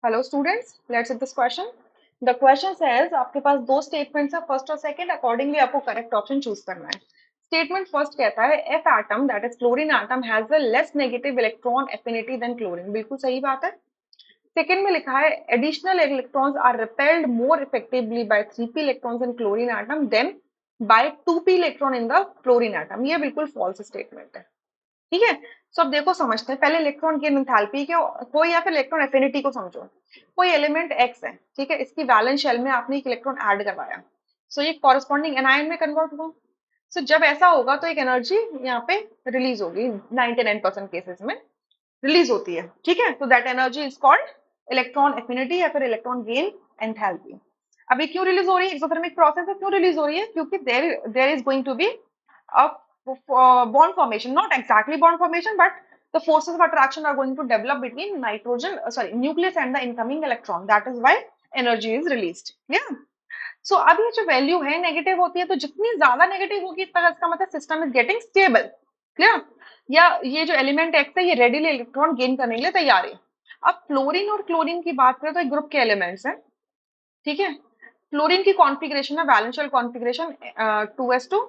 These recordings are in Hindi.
Hello students, let's see this question. The question says आपके पास दो स्टेटमेंट्स है, फर्स्ट और सेकंड. अकॉर्डिंगली आपको करेक्ट ऑप्शन चूज करना है. स्टेटमेंट फर्स्ट कहता है F atom that is chlorine atom has a less negative electron affinity than chlorine. बिल्कुल सही बात है. सेकंड में लिखा है additional electrons are repelled more effectively by 3p electrons in chlorine atom than by 2p electron in the chlorine atom. ये बिल्कुल फॉल्स स्टेटमेंट है. ठीक है. सो अब देखो समझते हैं पहले इलेक्ट्रॉन की एंथैल्पी के कोई या फिर इलेक्ट्रॉन एफिनिटी को समझो. कोई एलिमेंट एक्स है, ठीक है, इसकी वैलेंस शेल में आपने एक इलेक्ट्रॉन ऐड करवाया. सो ये कॉरेस्पॉन्डिंग एनायन में कन्वर्ट हुआ. सो जब ऐसा होगा तो एक एनर्जी यहाँ पे रिलीज होगी. 99% केसेस में रिलीज होती है. ठीक है. तो that energy is called electron affinity या फिर इलेक्ट्रॉन गेन एंथैल्पी. अभी क्यों रिलीज हो रही है? एक्सोथर्मिक प्रोसेस है. क्यों रिलीज हो रही है? क्योंकि there is going to be a bond formation, not exactly bond formation, but the forces of attraction are going to develop between nucleus and the incoming electron. That is why energy is released. Yeah. So अब ये जो वैल्यू है नेगेटिव होती है, तो जितनी ज्यादा नेगेटिव होगी इसका मतलब system is getting stable. Clear? या ये जो एलिमेंट एक्स है ये रेडिली इलेक्ट्रॉन गेन करने के लिए तैयार है. अब फ्लोरीन और क्लोरीन की बात करें तो एक ग्रुप के एलिमेंट्स हैं. ठीक है. फ्लोरीन की कॉन्फ़िगरेशन है valence shell configuration 2s2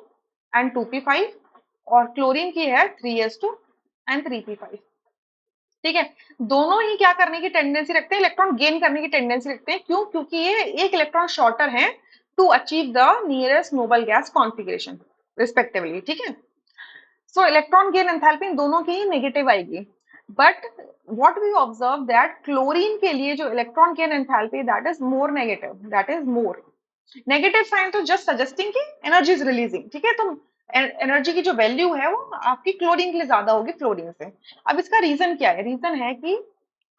and 2p5 और क्लोरीन की है 3s2 एंड 3p5. ठीक है. दोनों ही क्या करने की टेंडेंसी रखते हैं? इलेक्ट्रॉन गेन करने की टेंडेंसी रखते हैं. क्यों? क्योंकि ये एक इलेक्ट्रॉन शॉर्टर है to achieve the nearest noble gas configuration respectively. ठीक है. सो इलेक्ट्रॉन गेन एंथैल्पी इन दोनों की ही नेगेटिव आएगी. But what we observe that chlorine के लिए जो electron gain enthalpy that is more negative. That is more negative sign तो जस्ट सजेस्टिंग कि एनर्जी इज रिलीजिंग. ठीक है. तो एनर्जी की जो वैल्यू है वो आपकी क्लोरीन के लिए ज्यादा होगी फ्लोरीन से. अब इसका रीजन क्या है? रीजन है कि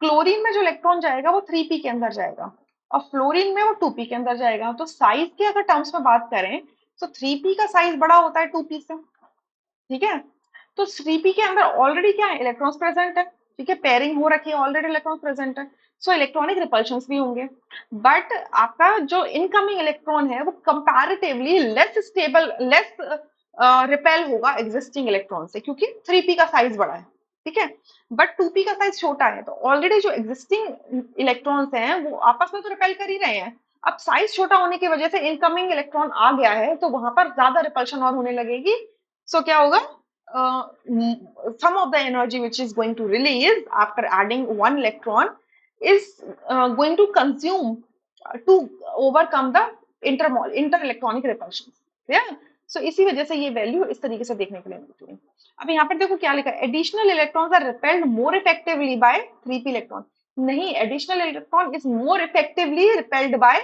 क्लोरीन में जो इलेक्ट्रॉन जाएगा वो 3p के अंदर जाएगा और फ्लोरीन में वो 2p के अंदर जाएगा. तो साइज के अगर टर्म्स में बात करें तो 3p का साइज बड़ा होता है 2p से. ठीक है. तो 3p के अंदर ऑलरेडी क्या है? इलेक्ट्रॉन्स प्रेजेंट है. ठीक है. पेयरिंग हो रखी है, ऑलरेडी इलेक्ट्रॉन्स प्रेजेंट है. सो इलेक्ट्रॉनिक रिपल्शंस भी होंगे. बट आपका जो इनकमिंग इलेक्ट्रॉन है वो comparatively less stable, less repel होगा एग्जिस्टिंग इलेक्ट्रॉन से, क्योंकि 3p का साइज बड़ा है. ठीक है. बट 2p का साइज छोटा है. तो ऑलरेडी जो एग्जिस्टिंग इलेक्ट्रॉन्स हैं वो आपस में तो रिपेल कर ही रहे हैं. अब साइज छोटा होने की वजह से इनकमिंग इलेक्ट्रॉन आ गया है तो वहां पर ज्यादा रिपल्शन और होने लगेगी. सो क्या होगा? Some of the energy which is going to release after adding one electron is going to consume to overcome the inter-electronic repulsion. Yeah. So इसी वजह से ये वैल्यू इस तरीके से देखने के लिए मिलती है. अब यहाँ पर देखो क्या लिखा है? Additional electrons are repelled more effectively by 3p electron. नहीं, additional electron is more effectively repelled by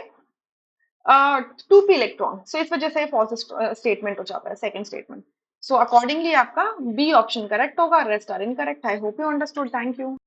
2p electron. So इस वजह से फॉल्स स्टेटमेंट हो जाता है सेकंड स्टेटमेंट. सो अकॉर्डिंगली आपका बी ऑप्शन करेक्ट होगा, rest are incorrect. I hope you understood. Thank you.